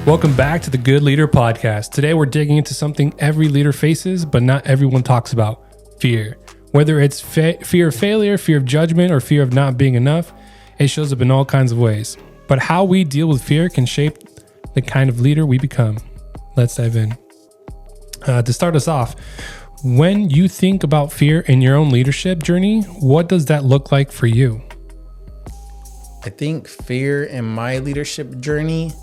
Welcome back to the Good Leader Podcast. Today we're digging into something every leader faces, but not everyone talks about: fear. Whether it's fear of failure, fear of judgment, or fear of not being enough, it shows up in all kinds of ways. But how we deal with fear can shape the kind of leader we become. Let's dive in. To start us off, when you think about fear in your own leadership journey, what does that look like for you? I think fear in my leadership journey,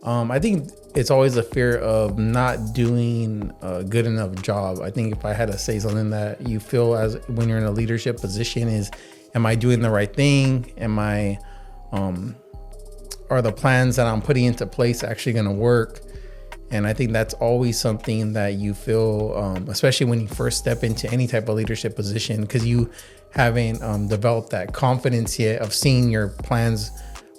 I think it's always a fear of not doing a good enough job. I think if I had to say something that you feel as when you're in a leadership position is, am I doing the right thing? Are the plans that I'm putting into place actually going to work? And I think that's always something that you feel, especially when you first step into any type of leadership position, because you haven't developed that confidence yet of seeing your plans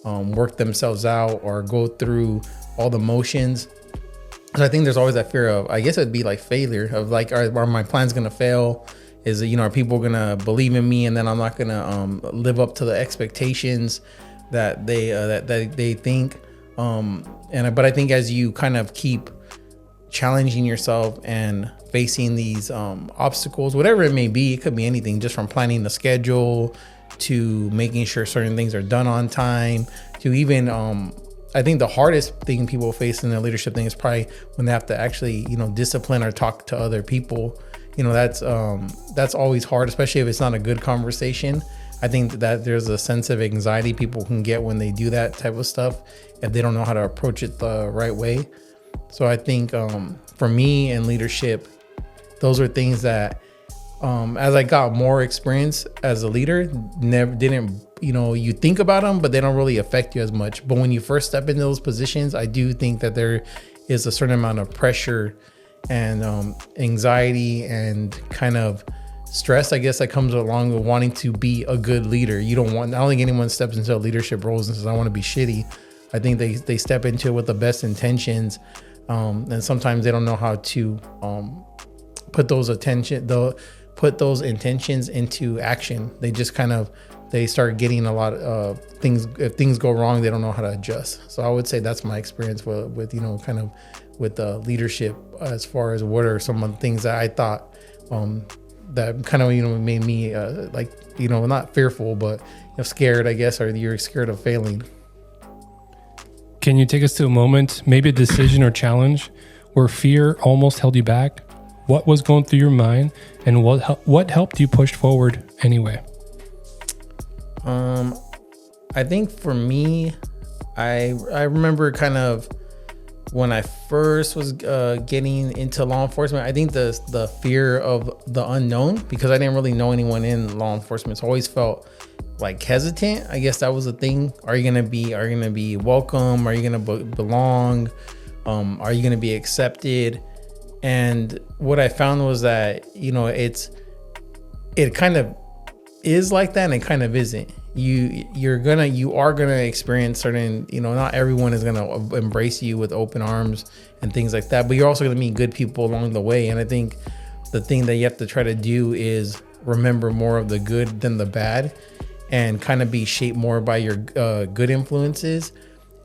work themselves out or go through all the motions. So I think there's always that fear of, I guess it'd be like failure of like, are my plans going to fail? Is it, are people going to believe in me and then I'm not going to live up to the expectations that they think. But I think as you kind of keep challenging yourself and facing these obstacles, whatever it may be, it could be anything, just from planning the schedule to making sure certain things are done on time to even, I think the hardest thing people face in their leadership thing is probably when they have to actually, discipline or talk to other people. That's always hard, especially if it's not a good conversation. I think that there's a sense of anxiety people can get when they do that type of stuff if they don't know how to approach it the right way. So I think for me in leadership, those are things that as I got more experience as a leader, you think about them, but they don't really affect you as much. But when you first step into those positions, I do think that there is a certain amount of pressure and anxiety and kind of stress, I guess, that comes along with wanting to be a good leader. I don't think anyone steps into leadership roles and says, I want to be shitty. I think they step into it with the best intentions. And sometimes they don't know how to put those intentions into action. They just they start getting a lot of things. If things go wrong, they don't know how to adjust. So I would say that's my experience with with leadership, as far as what are some of the things that I thought that kind of made me not fearful, but scared, I guess, or you're scared of failing. Can you take us to a moment, maybe a decision or challenge where fear almost held you back? What was going through your mind, and what helped you push forward anyway? I think for me, I remember kind of when I first was getting into law enforcement, I think the fear of the unknown, because I didn't really know anyone in law enforcement, so I always felt like hesitant. I guess that was the thing. Are you gonna be welcome? Are you gonna belong? Are you gonna be accepted? And what I found was that it kind of is like that, and it kind of isn't. You are gonna experience certain, not everyone is gonna embrace you with open arms and things like that, but you're also gonna meet good people along the way. And I think the thing that you have to try to do is remember more of the good than the bad, and kind of be shaped more by your good influences,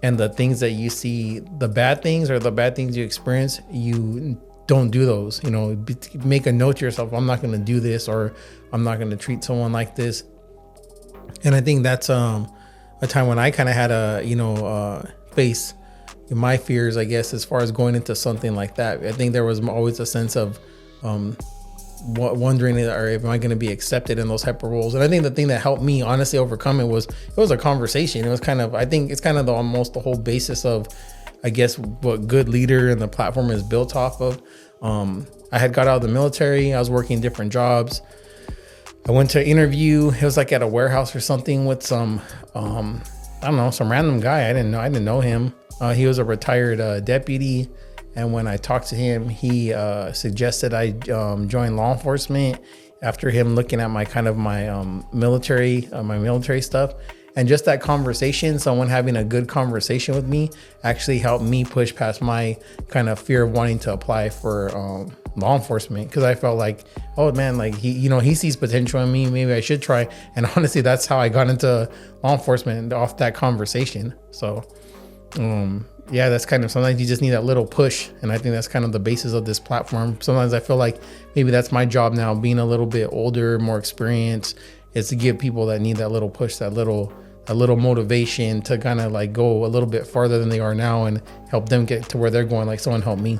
and the things that you see, the bad things or the bad things you experience, you don't do those. Make a note to yourself, I'm not going to do this, or I'm not going to treat someone like this. And I think that's a time when I kind of had to face my fears, I guess, as far as going into something like that. I think there was always a sense of wondering, or am I going to be accepted in those type of roles? And I think the thing that helped me honestly overcome it was a conversation. It was I think it's kind of almost the whole basis of, I guess, what good leader and the platform is built off of. I had got out of the military. I was working different jobs. I went to an interview. It was like at a warehouse or something with some some random guy. I didn't know him. He was a retired deputy. And when I talked to him, he suggested I join law enforcement after him looking at my military stuff. And just that conversation, someone having a good conversation with me, actually helped me push past my kind of fear of wanting to apply for law enforcement, because I felt like, oh man, like he sees potential in me, maybe I should try. And honestly, that's how I got into law enfortement, off that conversation. So yeah, that's kind of, sometimes you just need that little push. And I think that's kind of the basis of this platform. Sometimes I feel like maybe that's my job now, being a little bit older, more experienced, is to give people that need that little push, that little motivation to kind of like go a little bit farther than they are now and help them get to where they're going, like someone helped me.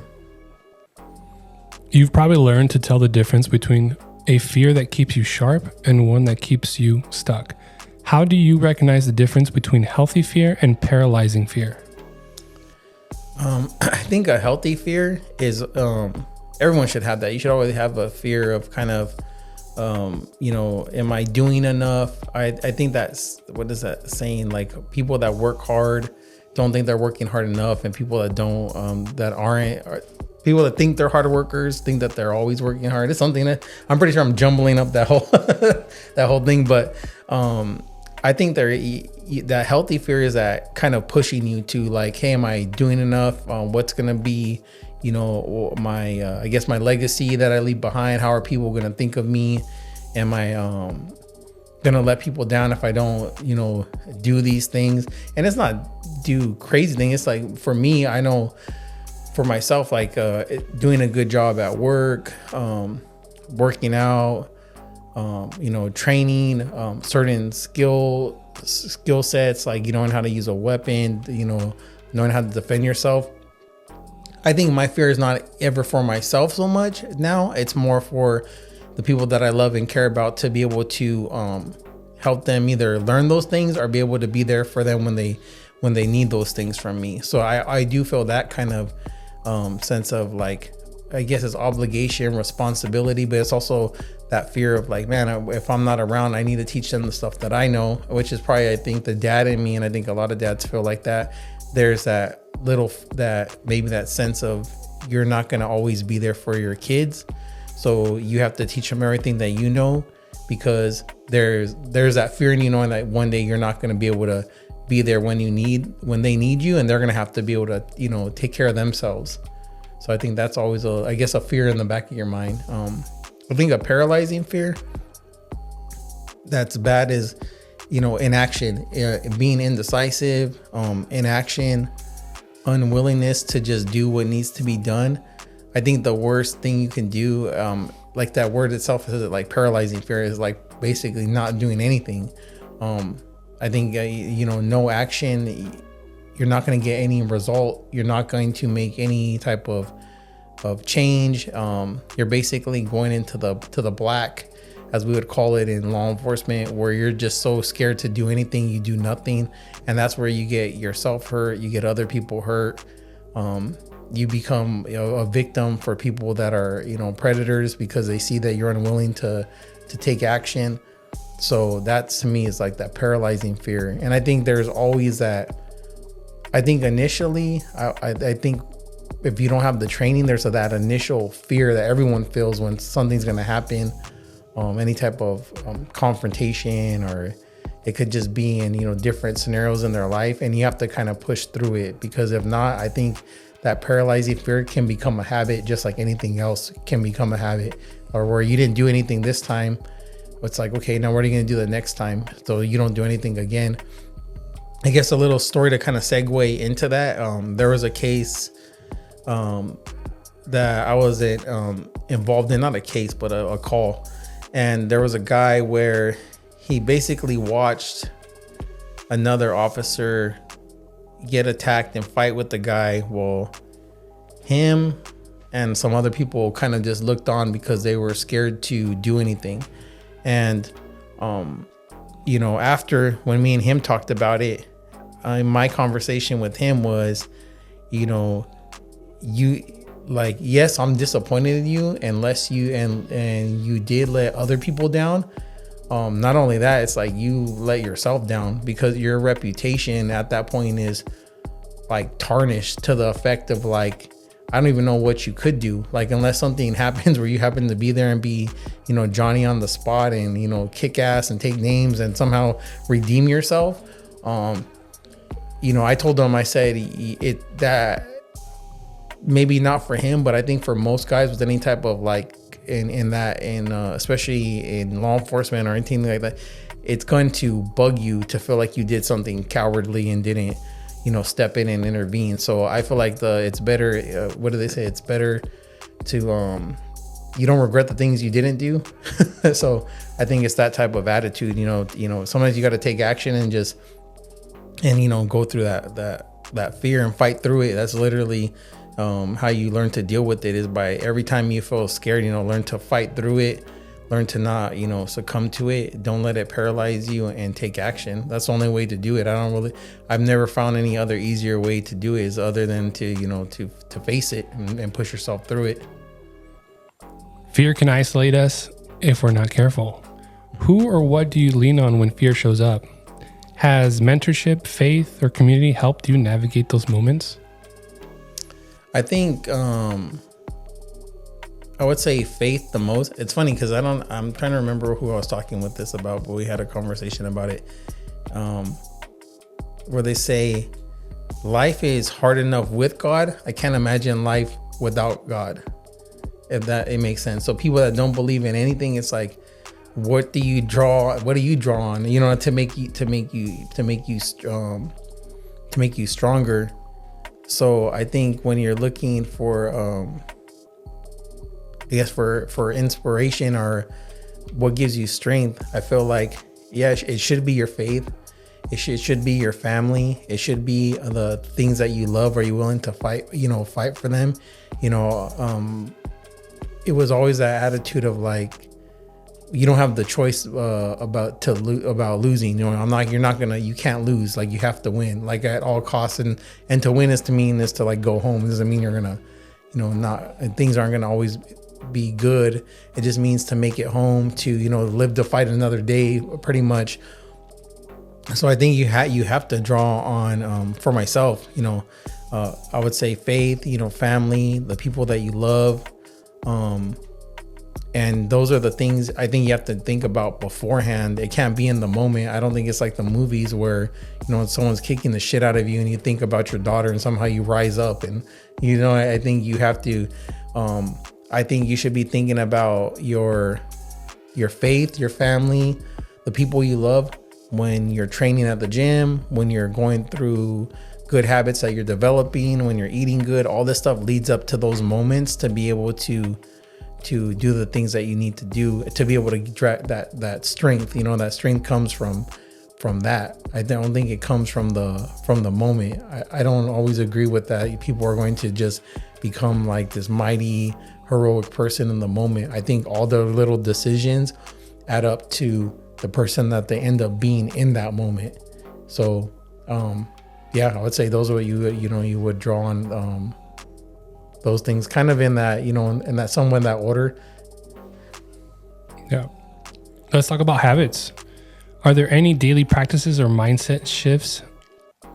You've probably learned to tell the difference between a fear that keeps you sharp and one that keeps you stuck. How do you recognize the difference between healthy fear and paralyzing fear? I think a healthy fear is, everyone should have that. You should always have a fear of kind of, am I doing enough? I think that's, what is that saying? Like, people that work hard don't think they're working hard enough, and people that don't, people that think they're hard workers think that they're always working hard. It's something that I'm pretty sure I'm jumbling up that whole that whole thing, but I think that healthy fear is that kind of pushing you to like, hey, am I doing enough? What's gonna be, my I guess my legacy that I leave behind? How are people gonna think of me? Am I gonna let people down if I don't, do these things? And it's not do crazy things. It's like, for me, I know for myself, like doing a good job at work, working out, training, certain skill sets, like knowing how to use a weapon, knowing how to defend yourself. I think my fear is not ever for myself so much now. It's more for the people that I love and care about, to be able to help them either learn those things or be able to be there for them when they need those things from me. So I do feel that kind of sense of like, I guess it's obligation, responsibility, but it's also that fear of like, man, if I'm not around, I need to teach them the stuff that I know, which is probably, I think, the dad in me. And I think a lot of dads feel like that. There's that maybe that sense of, you're not going to always be there for your kids. So you have to teach them everything that you know, because there's that fear in you, knowing that one day you're not going to be able to be there when they need you, and they're going to have to be able to, take care of themselves. So I think that's always a fear in the back of your mind. I think a paralyzing fear that's bad is, inaction, being indecisive, inaction, unwillingness to just do what needs to be done. I think the worst thing you can do, like that word itself is like paralyzing fear, is like basically not doing anything. I think, no action, you're not going to get any result. You're not going to make any type of change. You're basically going into the black, as we would call it in law enforcement, where you're just so scared to do anything, you do nothing. And that's where you get yourself hurt. You get other people hurt. You become a victim for people that are, predators, because they see that you're unwilling to take action. So that, to me, is like that paralyzing fear. And I think there's always that. I think initially, I think if you don't have the training, there's that initial fear that everyone feels when something's going to happen, any type of confrontation, or it could just be in, different scenarios in their life, and you have to kind of push through it, because if not, I think that paralyzing fear can become a habit, just like anything else can become a habit, or where you didn't do anything this time. It's like, okay, now what are you going to do the next time? So you don't do anything again. I guess a little story to kind of segue into that. There was a case that I was involved in, not a case, but a call. And there was a guy where he basically watched another officer get attacked and fight with the guy. Well, him and some other people kind of just looked on because they were scared to do anything. And, after, when me and him talked about it, my conversation with him was, yes, I'm disappointed in you, unless you, and you did let other people down. Not only that, it's like you let yourself down, because your reputation at that point is like tarnished to the effect of like, I don't even know what you could do. Like, unless something happens where you happen to be there and be, Johnny on the spot and, kick ass and take names and somehow redeem yourself. I told him, I said that maybe not for him, but I think for most guys with any type of like, especially in law enforcement or anything like that, it's going to bug you to feel like you did something cowardly and didn't, step in and intervene. So I feel like it's better. What do they say? It's better to you don't regret the things you didn't do. So I think it's that type of attitude. Sometimes you got to take action and go through that fear and fight through it. That's literally how you learn to deal with it, is by every time you feel scared, learn to fight through it. Learn to not, succumb to it. Don't let it paralyze you, and take action. That's the only way to do it. I've never found any other easier way to do it, is other than to face it and push yourself through it. Fear can isolate us if we're not careful. Who or what do you lean on when fear shows up? Has mentorship, faith, or community helped you navigate those moments? I think, I would say faith the most. It's funny because I'm trying to remember who I was talking with this about, but we had a conversation about it, where they say life is hard enough with God. I can't imagine life without God, if it makes sense. So people that don't believe in anything, it's like, what do you draw on, to make you stronger. So I think when you're looking for, I guess for inspiration, or what gives you strength, I feel like, it should be your faith. It should be your family. It should be the things that you love. Are you willing to fight for them? It was always that attitude of like, you don't have the choice about losing. You can't lose. Like, you have to win, like, at all costs. And to win is to like go home. It doesn't mean you're gonna, things aren't gonna always be good. It just means to make it home, to live to fight another day, pretty much. So I think you have to draw on, for myself, I would say faith, family, the people that you love, and those are the things I think you have to think about beforehand. It can't be in the moment. I don't think it's like the movies where someone's kicking the shit out of you and you think about your daughter and somehow you rise up. And I think you have to, I think you should be thinking about your faith, your family, the people you love, when you're training at the gym, when you're going through good habits that you're developing, when you're eating good. All this stuff leads up to those moments to be able to do the things that you need to do, to be able to get that strength. That strength comes from that. I don't think it comes from the moment. I don't always agree with that. People are going to just become like this mighty heroic person in the moment. I think all the little decisions add up to the person that they end up being in that moment. So I would say those are what you would draw on, those things kind of in that, in that somewhat that order. Yeah. Let's talk about habits. Are there any daily practices or mindset shifts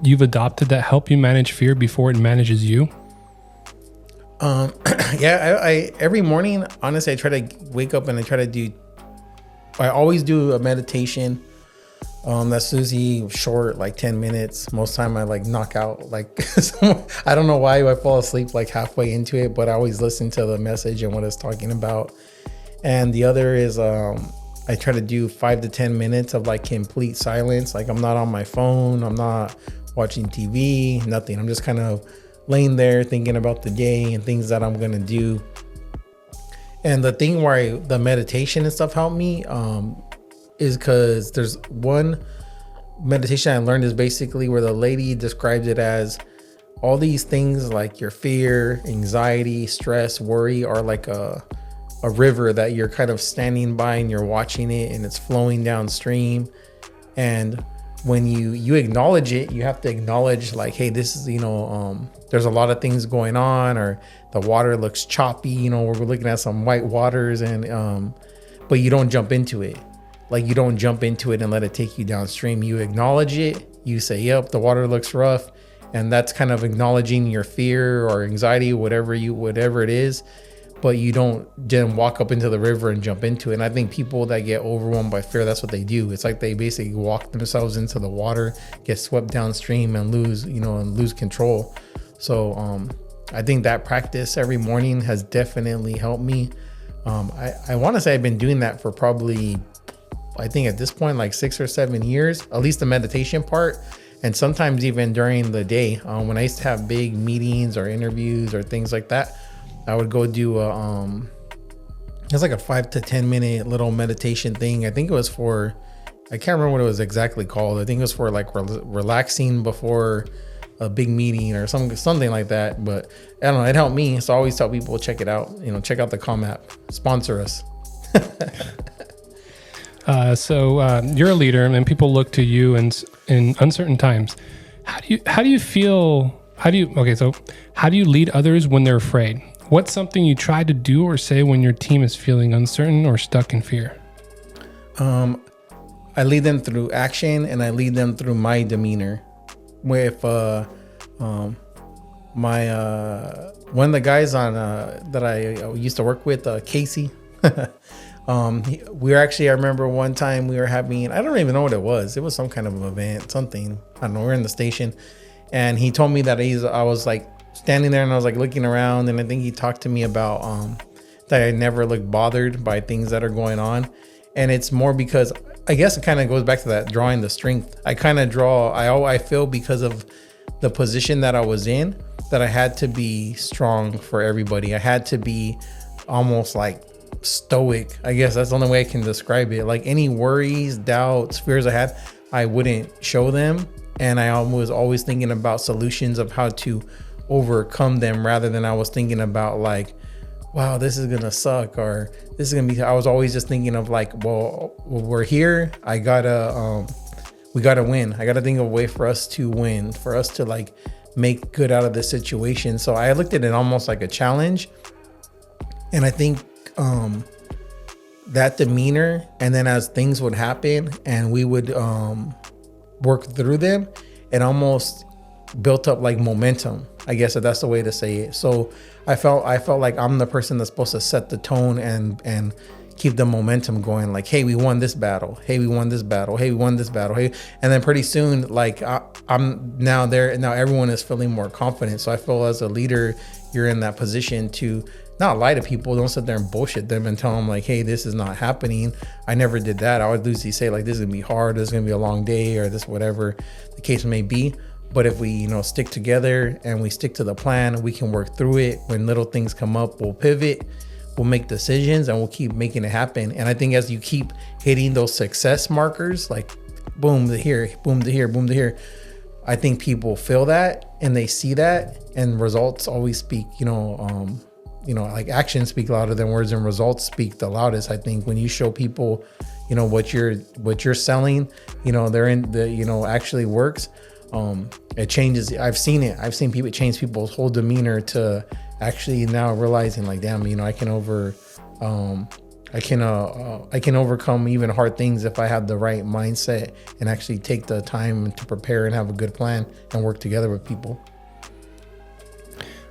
you've adopted that help you manage fear before it manages you? I every morning, honestly, I try to wake up and I always do a meditation. That's usually short, like 10 minutes. Most time I like knock out, like, I don't know why I fall asleep like halfway into it, but I always listen to the message and what it's talking about. And the other is, I try to do 5 to 10 minutes of like complete silence. Like, I'm not on my phone. I'm not watching TV, nothing. I'm just kind of laying there thinking about the day and things that I'm going to do. And the thing where the meditation and stuff helped me, is because there's one meditation I learned is basically where the lady described it as all these things like your fear, anxiety, stress, worry are like a river that you're kind of standing by and you're watching it and it's flowing downstream. And when you acknowledge it, you have to acknowledge like, hey, this is, there's a lot of things going on, or the water looks choppy, we're looking at some white waters, and but you don't jump into it. Like, you don't jump into it and let it take you downstream. You acknowledge it. You say, yep, the water looks rough. And that's kind of acknowledging your fear or anxiety, whatever it is. But you don't then walk up into the river and jump into it. And I think people that get overwhelmed by fear, that's what they do. It's like they basically walk themselves into the water, get swept downstream and lose control. So I think that practice every morning has definitely helped me. I want to say I've been doing that for probably, I think at this point, like 6 or 7 years, at least the meditation part. And sometimes even during the day, when I used to have big meetings or interviews or things like that, I would go do it's like a 5 to 10 minute little meditation thing. I think it was for, I can't remember what it was exactly called. I think it was for like relaxing before a big meeting or something like that. But I don't know, it helped me. So I always tell people, check it out. Check out the Calm app. Sponsor us. So you're a leader, and people look to you in uncertain times. How do you lead others when they're afraid? What's something you try to do or say when your team is feeling uncertain or stuck in fear? I lead them through action, and I lead them through my demeanor. Where if one of the guys on that I used to work with, Casey, I remember one time we were having, I don't even know what it was. It was some kind of event, something. I don't know. We're in the station, and he told me that I was like standing there and I was like looking around, and I think he talked to me about that I never look bothered by things that are going on. And it's more because I guess it kind of goes back to that drawing the strength. I feel because of the position that I was in, that I had to be strong for everybody. I had to be almost like stoic. I guess that's the only way I can describe it. Like any worries, doubts, fears I had, I wouldn't show them. And I was always thinking about solutions of how to overcome them, rather than I was thinking about like, wow, this is gonna suck, or this is gonna be. I was always just thinking of like, well, we're here. We gotta win. I gotta think of a way for us to win, for us to like make good out of this situation. So I looked at it almost like a challenge, and I think that demeanor, and then as things would happen and we would work through them, it almost built up like momentum. I guess that's the way to say it. So I felt like I'm the person that's supposed to set the tone and keep the momentum going. Like, hey, we won this battle. Hey, we won this battle. Hey, we won this battle. Hey, and then pretty soon, like I'm now there. Now everyone is feeling more confident. So I feel as a leader, you're in that position to not lie to people. Don't sit there and bullshit them and tell them like, hey, this is not happening. I never did that. I would usually say like, this is gonna be hard. This is gonna be a long day, or this, whatever the case may be. But if we, stick together and we stick to the plan, we can work through it. When little things come up, we'll pivot, we'll make decisions, and we'll keep making it happen. And I think as you keep hitting those success markers, like boom to here, boom to here, boom to here, I think people feel that and they see that, and results always speak, like actions speak louder than words, and results speak the loudest. I think when you show people, what you're selling, they're in the, actually works. It changes. I've seen it. I've seen people change people's whole demeanor to actually now realizing like, damn, I can overcome even hard things if I have the right mindset and actually take the time to prepare and have a good plan and work together with people.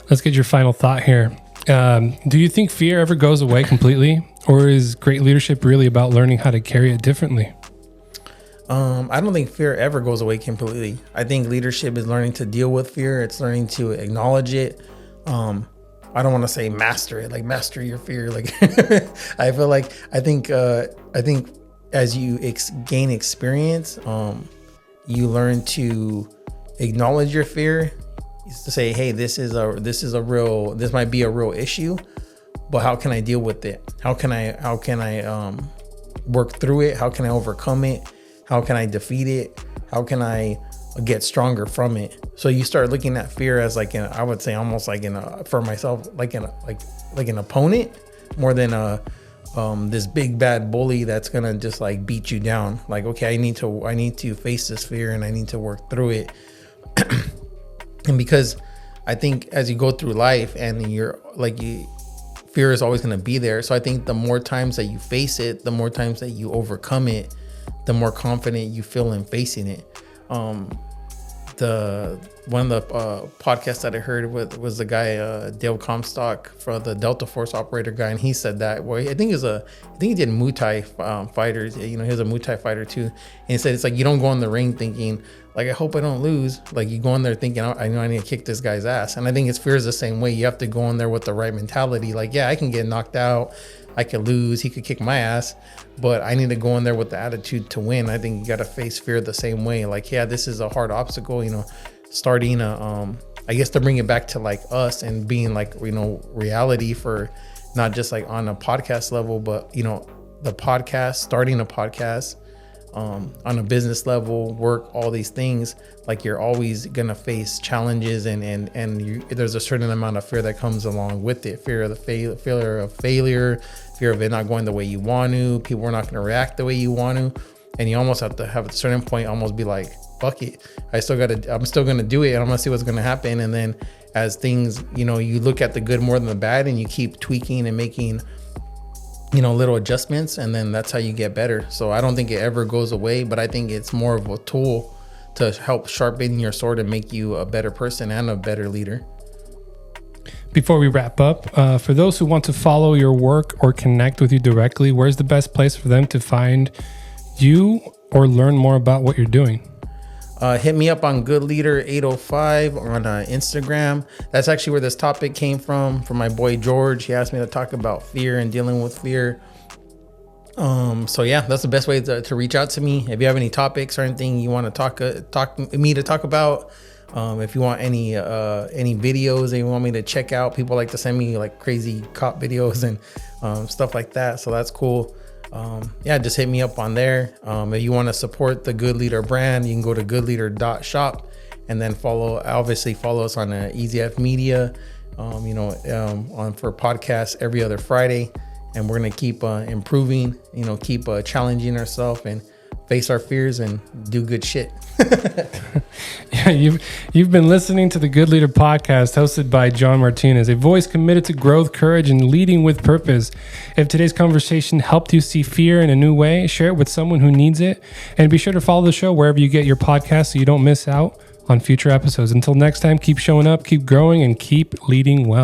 Let's get your final thought here. Do you think fear ever goes away completely, or is great leadership really about learning how to carry it differently? I don't think fear ever goes away completely. I think leadership is learning to deal with fear. It's learning to acknowledge it. I don't want to say master it, like master your fear. Like I think as you gain experience, you learn to acknowledge your fear. Is to say, hey, this might be a real issue, but how can I deal with it? How can I work through it? How can I overcome it? How can I defeat it? How can I get stronger from it? So you start looking at fear as like I would say almost like for myself, like an opponent more than this big bad bully that's gonna just like beat you down. Like, okay, I need to face this fear and I need to work through it. And because I think as you go through life and fear is always going to be there. So I think the more times that you face it, the more times that you overcome it, the more confident you feel in facing it. One of the podcasts that I heard was the guy Dale Comstock, for the Delta Force operator guy, and he said that. Well, I think he did Muay Thai fighters. He was a Muay Thai fighter too, and he said it's like you don't go in the ring thinking like, I hope I don't lose. Like you go in there thinking, I know I need to kick this guy's ass. And I think fear is the same way. You have to go in there with the right mentality. Like, yeah, I can get knocked out. I could lose, he could kick my ass, but I need to go in there with the attitude to win. I think you got to face fear the same way. Like, yeah, this is a hard obstacle, you know, starting I guess to bring it back to like us and being like, you know, reality for not just like on a podcast level, but, you know, the podcast, starting a podcast, on a business level, work, all these things, like you're always gonna face challenges and there's a certain amount of fear that comes along with it. Fear of the failure, fear of it not going the way you want to, people are not gonna react the way you want to, and you almost have to have at a certain point almost be like, fuck it, I'm still gonna do it, and I'm gonna see what's gonna happen. And then as things, you know, you look at the good more than the bad, and you keep tweaking and making, you know, little adjustments, and then that's how you get better. So I don't think it ever goes away, but I think it's more of a tool to help sharpen your sword and make you a better person and a better leader. Before we wrap up, for those who want to follow your work or connect with you directly, where's the best place for them to find you or learn more about what you're doing? Hit me up on Good Leader 805 on Instagram. That's actually where this topic came from my boy George. He asked me to talk about fear and dealing with fear. So yeah, that's the best way to reach out to me. If you have any topics or anything you want to talk about, if you want any videos that you want me to check out, people like to send me like crazy cop videos and stuff like that. So that's cool. Yeah, just hit me up on there. If you want to support the Good Leader brand, you can go to goodleader.shop and then follow us on Easy F Media, on for podcasts every other Friday. And we're going to keep improving, keep challenging ourselves and face our fears and do good shit. Yeah, you've been listening to the Good Leader podcast hosted by John Martinez, a voice committed to growth, courage, and leading with purpose. If today's conversation helped you see fear in a new way, share it with someone who needs it, and be sure to follow the show wherever you get your podcast so you don't miss out on future episodes. Until next time, keep showing up, keep growing, and keep leading well.